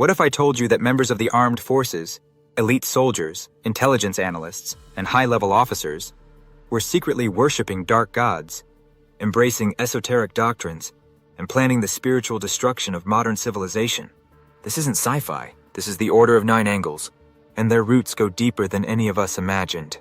What if I told you that members of the armed forces, elite soldiers, intelligence analysts, and high-level officers were secretly worshipping dark gods, embracing esoteric doctrines, and planning the spiritual destruction of modern civilization? This isn't sci-fi. This is the Order of Nine Angles, and their roots go deeper than any of us imagined.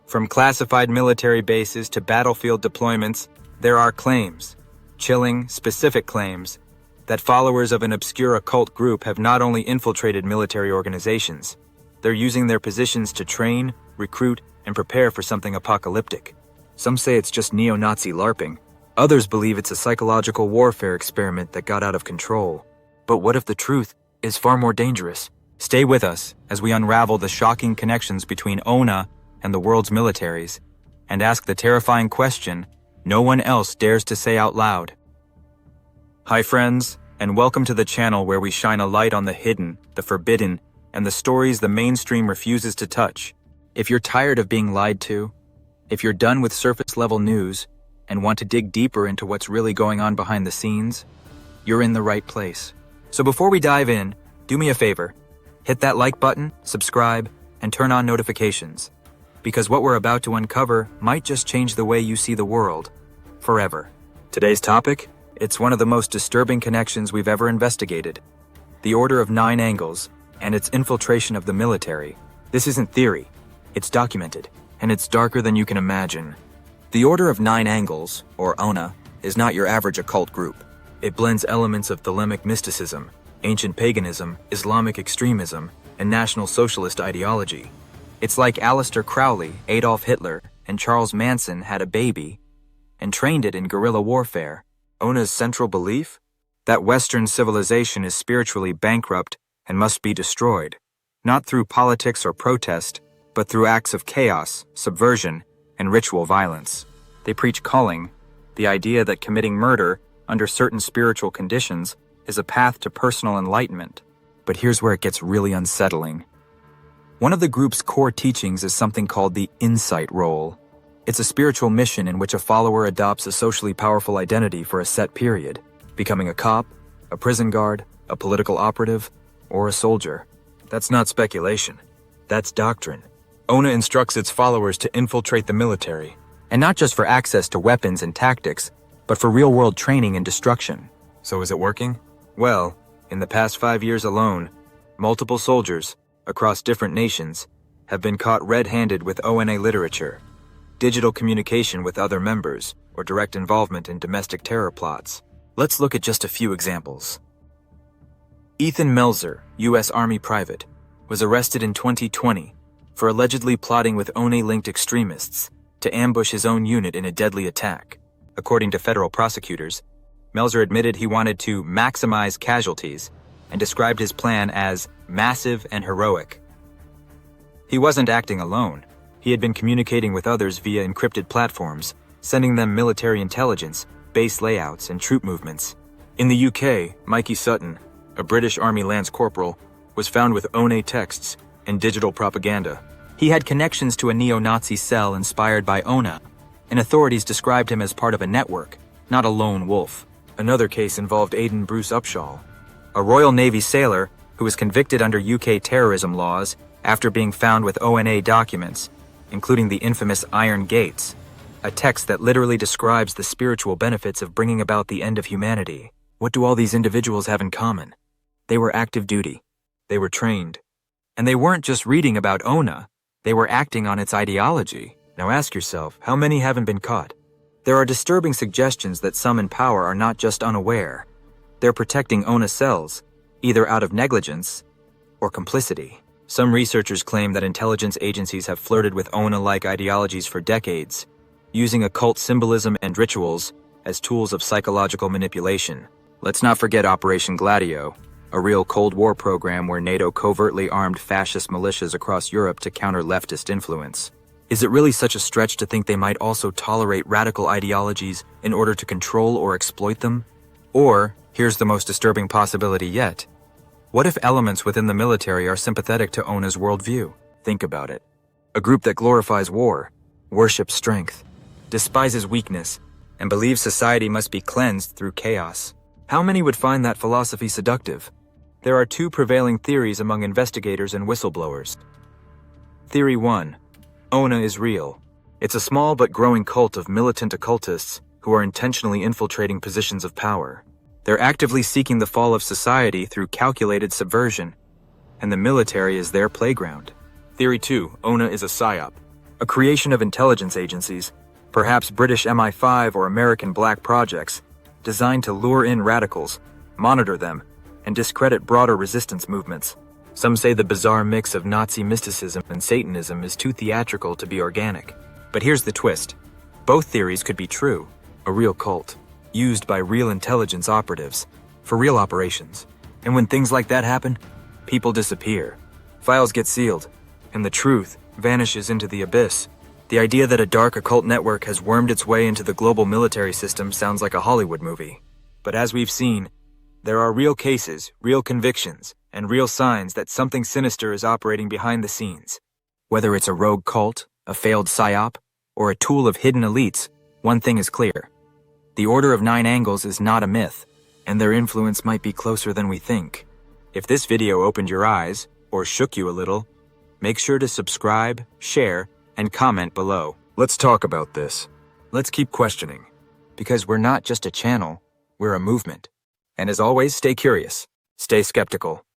From classified military bases to battlefield deployments, there are claims, chilling, specific claims, that followers of an obscure occult group have not only infiltrated military organizations, they're using their positions to train, recruit, and prepare for something apocalyptic. Some say it's just neo-Nazi LARPing. Others believe it's a psychological warfare experiment that got out of control. But what if the truth is far more dangerous? Stay with us as we unravel the shocking connections between ONA and the world's militaries, and ask the terrifying question no one else dares to say out loud. Hi friends, and welcome to the channel where we shine a light on the hidden, the forbidden, and the stories the mainstream refuses to touch. If you're tired of being lied to, if you're done with surface-level news, and want to dig deeper into what's really going on behind the scenes, you're in the right place. So before we dive in, do me a favor. Hit that like button, subscribe, and turn on notifications. Because what we're about to uncover might just change the way you see the world, forever. Today's topic? It's one of the most disturbing connections we've ever investigated. The Order of Nine Angles, and its infiltration of the military. This isn't theory. It's documented, and it's darker than you can imagine. The Order of Nine Angles, or ONA, is not your average occult group. It blends elements of Thelemic mysticism, ancient paganism, Islamic extremism, and National Socialist ideology. It's like Aleister Crowley, Adolf Hitler, and Charles Manson had a baby and trained it in guerrilla warfare. ONA's central belief? That Western civilization is spiritually bankrupt and must be destroyed, not through politics or protest, but through acts of chaos, subversion, and ritual violence. They preach culling, the idea that committing murder under certain spiritual conditions is a path to personal enlightenment. But here's where it gets really unsettling. One of the group's core teachings is something called the insight role. It's a spiritual mission in which a follower adopts a socially powerful identity for a set period, becoming a cop, a prison guard, a political operative, or a soldier. That's not speculation. That's doctrine. ONA instructs its followers to infiltrate the military, and not just for access to weapons and tactics, but for real-world training and destruction. So is it working? Well, in the past 5 years alone, multiple soldiers, across different nations, have been caught red-handed with ONA literature, digital communication with other members, or direct involvement in domestic terror plots. Let's look at just a few examples. Ethan Melzer, U.S. Army private, was arrested in 2020 for allegedly plotting with ONA-linked extremists to ambush his own unit in a deadly attack. According to federal prosecutors, Melzer admitted he wanted to maximize casualties and described his plan as massive and heroic. He wasn't acting alone. He had been communicating with others via encrypted platforms, sending them military intelligence, base layouts, and troop movements. In the UK, Mikey Sutton, a British Army Lance Corporal, was found with ONA texts and digital propaganda. He had connections to a neo-Nazi cell inspired by ONA, and authorities described him as part of a network, not a lone wolf. Another case involved Aidan Bruce Upshaw, a Royal Navy sailor who was convicted under UK terrorism laws after being found with ONA documents, including the infamous Iron Gates, a text that literally describes the spiritual benefits of bringing about the end of humanity. What do all these individuals have in common? They were active duty. They were trained. And they weren't just reading about ONA, they were acting on its ideology. Now ask yourself, how many haven't been caught? There are disturbing suggestions that some in power are not just unaware. They're protecting ONA cells, either out of negligence or complicity. Some researchers claim that intelligence agencies have flirted with ONA-like ideologies for decades, using occult symbolism and rituals as tools of psychological manipulation. Let's not forget Operation Gladio, a real Cold War program where NATO covertly armed fascist militias across Europe to counter leftist influence. Is it really such a stretch to think they might also tolerate radical ideologies in order to control or exploit them? Or, here's the most disturbing possibility yet. What if elements within the military are sympathetic to ONA's worldview? Think about it. A group that glorifies war, worships strength, despises weakness, and believes society must be cleansed through chaos. How many would find that philosophy seductive? There are two prevailing theories among investigators and whistleblowers. Theory 1. ONA is real. It's a small but growing cult of militant occultists who are intentionally infiltrating positions of power. They're actively seeking the fall of society through calculated subversion, and the military is their playground. Theory 2. ONA is a psyop, a creation of intelligence agencies, perhaps British MI5 or American black projects, designed to lure in radicals, monitor them, and discredit broader resistance movements. Some say the bizarre mix of Nazi mysticism and Satanism is too theatrical to be organic. But here's the twist. Both theories could be true. A real cult, used by real intelligence operatives, for real operations. And when things like that happen, people disappear. Files get sealed, and the truth vanishes into the abyss. The idea that a dark occult network has wormed its way into the global military system sounds like a Hollywood movie. But as we've seen, there are real cases, real convictions, and real signs that something sinister is operating behind the scenes. Whether it's a rogue cult, a failed psyop, or a tool of hidden elites, one thing is clear. The Order of Nine Angles is not a myth, and their influence might be closer than we think. If this video opened your eyes, or shook you a little, make sure to subscribe, share, and comment below. Let's talk about this. Let's keep questioning, because we're not just a channel, we're a movement. And as always, stay curious, stay skeptical.